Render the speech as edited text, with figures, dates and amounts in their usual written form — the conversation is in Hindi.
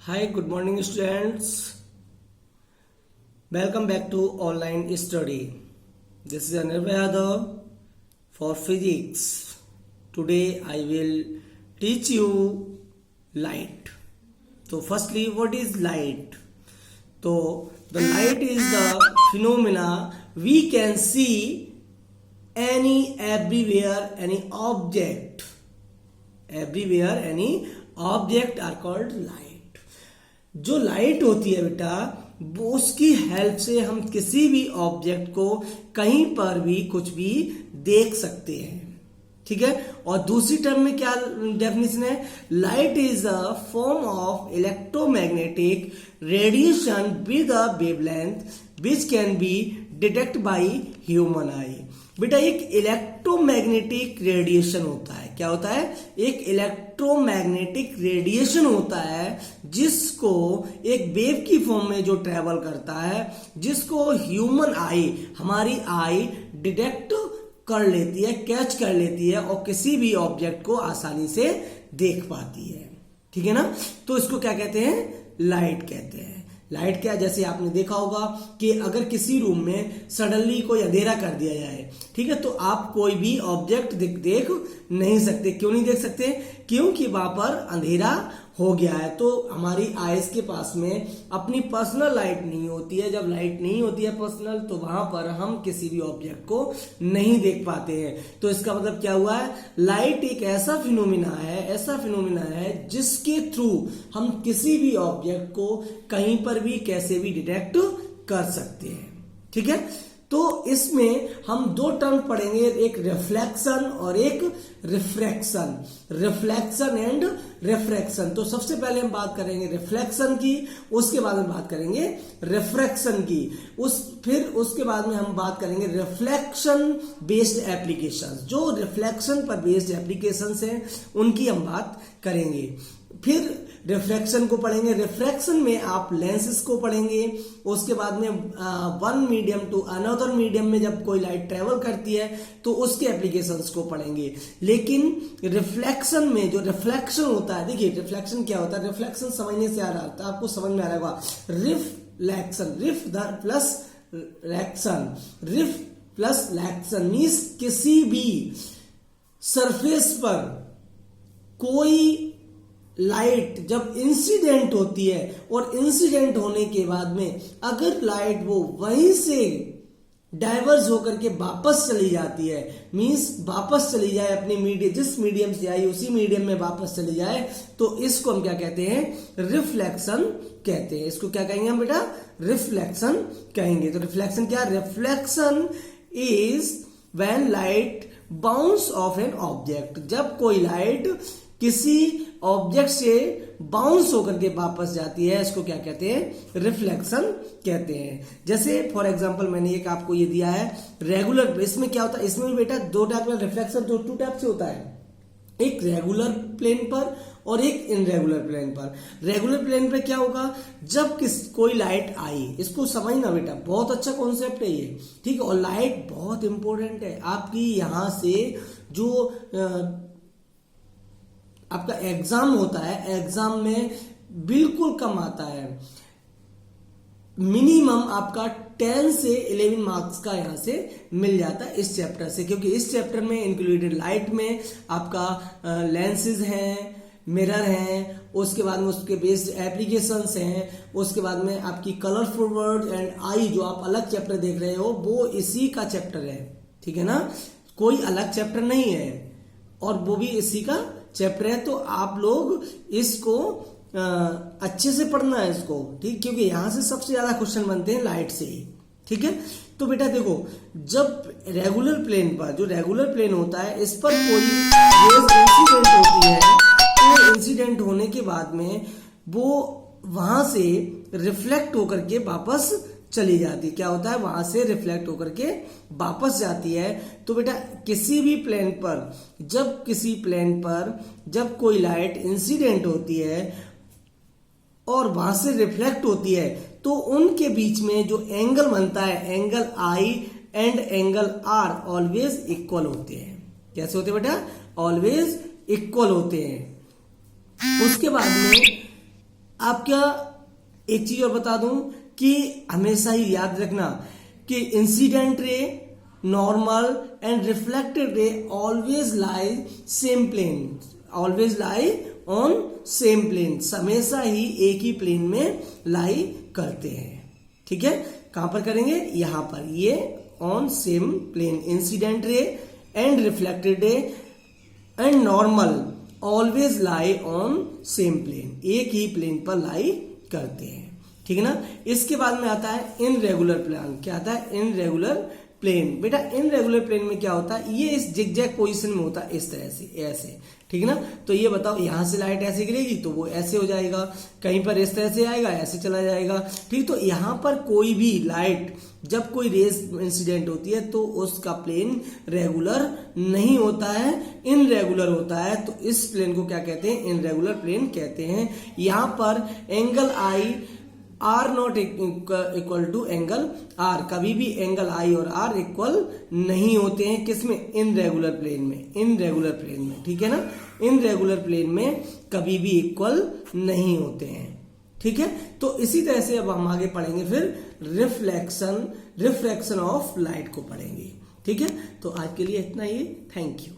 Hi, good morning, students. Welcome back to online study. This is Anirbhay Yadav for physics. Today I will teach you light. So, firstly, what is light? So, the light is the phenomena we can see everywhere, any object. Everywhere, any object are called light. जो लाइट होती है बेटा वो उसकी हेल्प से हम किसी भी ऑब्जेक्ट को कहीं पर भी कुछ भी देख सकते हैं, ठीक है। और दूसरी टर्म में क्या डेफिनेशन है? Light is a form of electromagnetic radiation with a wavelength which can be detect by human आई। बेटा एक इलेक्ट्रोमैग्नेटिक रेडिएशन होता है, क्या होता है? एक इलेक्ट्रोमैग्नेटिक रेडिएशन होता है जिसको एक वेव की फॉर्म में जो ट्रेवल करता है, जिसको ह्यूमन आई, हमारी आई डिटेक्ट कर लेती है, कैच कर लेती है और किसी भी ऑब्जेक्ट को आसानी से देख पाती है, ठीक है ना। तो इसको क्या कहते हैं? लाइट कहते हैं। लाइट क्या, जैसे आपने देखा होगा कि अगर किसी रूम में सडनली कोई अंधेरा कर दिया जाए, ठीक है, तो आप कोई भी ऑब्जेक्ट देख नहीं सकते। क्यों नहीं देख सकते? क्योंकि वहां पर अंधेरा हो गया है। तो हमारी आईज के पास में अपनी पर्सनल लाइट नहीं होती है। जब लाइट नहीं होती है पर्सनल, तो वहां पर हम किसी भी ऑब्जेक्ट को नहीं देख पाते हैं। तो इसका मतलब क्या हुआ है? लाइट एक ऐसा फिनोमिना है जिसके थ्रू हम किसी भी ऑब्जेक्ट को कहीं पर भी कैसे भी डिटेक्ट कर सकते हैं, ठीक है। तो इसमें हम दो टर्म पढ़ेंगे, एक रिफ्लेक्शन और एक रिफ्रैक्शन। Reflection and refraction. तो सबसे पहले हम बात करेंगे रिफ्लेक्शन की, उसके बाद में बात करेंगे रिफ्रैक्शन की, फिर उसके बाद में हम बात करेंगे रिफ्लेक्शन बेस्ड एप्लीकेशंस। जो रिफ्लेक्शन पर बेस्ड एप्लीकेशंस हैं उनकी हम बात करेंगे। फिर रिफ्रैक्शन को पढ़ेंगे। रिफ्रैक्शन में आप लेंसेस को पढ़ेंगे। उसके बाद में one medium to another medium में जब कोई लाइट ट्रेवल करती है तो उसके एप्लीकेशंस को पढ़ेंगे। लेकिन रिफ्लेक्शन में जो रिफ्लेक्शन होता है, देखिए रिफ्लेक्शन क्या होता है? रिफ्लेक्शन समझने से आ रहा था, आपको समझ में आ रहा होगा। रिफ्लेक्शन, रिफ प्लस लैक्शन मीन्स किसी भी सरफेस पर कोई लाइट जब इंसिडेंट होती है और इंसिडेंट होने के बाद में अगर लाइट वो वहीं से डाइवर्ज होकर के वापस चली जाती है, मींस वापस चली जाए अपने मीडियम, जिस मीडियम से आई उसी मीडियम में वापस चली जाए, तो इसको हम क्या कहते हैं? रिफ्लेक्शन कहते हैं। इसको क्या कहेंगे हम बेटा? रिफ्लेक्शन कहेंगे। तो रिफ्लेक्शन क्या? Reflection is when light bounce off an object. जब कोई लाइट किसी ऑब्जेक्ट से बाउंस होकर के वापस जाती है, इसको क्या कहते हैं? रिफ्लेक्शन कहते हैं। जैसे फॉर एग्जांपल मैंने एक आपको ये दिया है रेगुलर। इसमें क्या होता है? इसमें भी बेटा दो टाइप का रिफ्लेक्शन, जो टू टाइप से होता है, एक रेगुलर प्लेन पर और एक इनरेगुलर प्लेन पर। रेगुलर प्लेन पे क्या होगा? जब कोई लाइट आई, इसको समझना बेटा, बहुत अच्छा कॉन्सेप्ट है ये, ठीक है। और लाइट बहुत इंपॉर्टेंट है आपकी। यहां से जो आपका एग्जाम होता है, एग्जाम में बिल्कुल कम आता है। मिनिमम आपका 10 से 11 मार्क्स का यहां से मिल जाता है इस चैप्टर से, क्योंकि इस चैप्टर में इंक्लूडेड लाइट में आपका लेंसेज हैं, मिरर हैं, उसके बाद में उसके बेस्ड एप्लीकेशंस हैं, उसके बाद में आपकी कलरफुल वर्ड एंड आई, जो आप अलग चैप्टर देख रहे हो वो इसी का चैप्टर है, ठीक है ना। कोई अलग चैप्टर नहीं है और वो भी इसी का चैप्टर है। तो आप लोग इसको अच्छे से पढ़ना है इसको, ठीक, क्योंकि यहां से सबसे ज्यादा क्वेश्चन बनते हैं लाइट से ही, ठीक है। तो बेटा देखो, जब रेगुलर प्लेन पर, जो रेगुलर प्लेन होता है, इस पर कोई इंसिडेंट होती है, तो इंसिडेंट होने के बाद में वो वहां से रिफ्लेक्ट होकर के वापस चली जाती है। क्या होता है? वहां से रिफ्लेक्ट होकर के वापस जाती है। तो बेटा किसी भी प्लेन पर, जब कोई लाइट इंसिडेंट होती है और वहां से रिफ्लेक्ट होती है, तो उनके बीच में जो एंगल बनता है, angle i and angle r always equal होते हैं। कैसे होते हैं बेटा? ऑलवेज इक्वल होते हैं। उसके बाद में आप क्या एक चीज और बता दूं कि हमेशा ही याद रखना कि incident ray, normal and reflected ray always lie same plane, always lie on same plane, हमेशा ही एक ही प्लेन में लाई करते हैं। ठीक है, कहां पर करेंगे, यहां पर, ये on same plane, incident ray and reflected ray and normal always lie on same plane, एक ही प्लेन पर लाई करते हैं। ठीक है ना। इसके बाद में आता है इनरेगुलर प्लेन। क्या आता है, इनरेगुलर प्लेन। बेटा इनरेगुलर प्लेन में क्या होता है, ये इस जिगजैग पोजीशन में होता है, इस तरह से, ऐसे। ठीक है ना। तो ये बताओ, यहां से लाइट ऐसे गिरेगी तो वो ऐसे हो जाएगा, कहीं पर इस तरह से आएगा, ऐसे चला जाएगा। ठीक, तो यहां पर कोई भी लाइट, जब कोई रेस इंसिडेंट होती है तो उसका प्लेन रेगुलर नहीं होता है, इनरेगुलर होता है। तो इस प्लेन को क्या कहते हैं, इनरेगुलर प्लेन कहते हैं। यहां पर angle i are not equal to angle r, कभी भी एंगल आई और आर इक्वल नहीं होते हैं, किसमें, इनरेगुलर प्लेन में, इनरेगुलर प्लेन में। ठीक है ना, इनरेगुलर प्लेन में कभी भी इक्वल नहीं होते हैं। ठीक है, तो इसी तरह से अब हम आगे पढ़ेंगे, फिर रिफ्लेक्शन ऑफ लाइट को पढ़ेंगे। ठीक है, तो आज के लिए इतना ही, थैंक यू।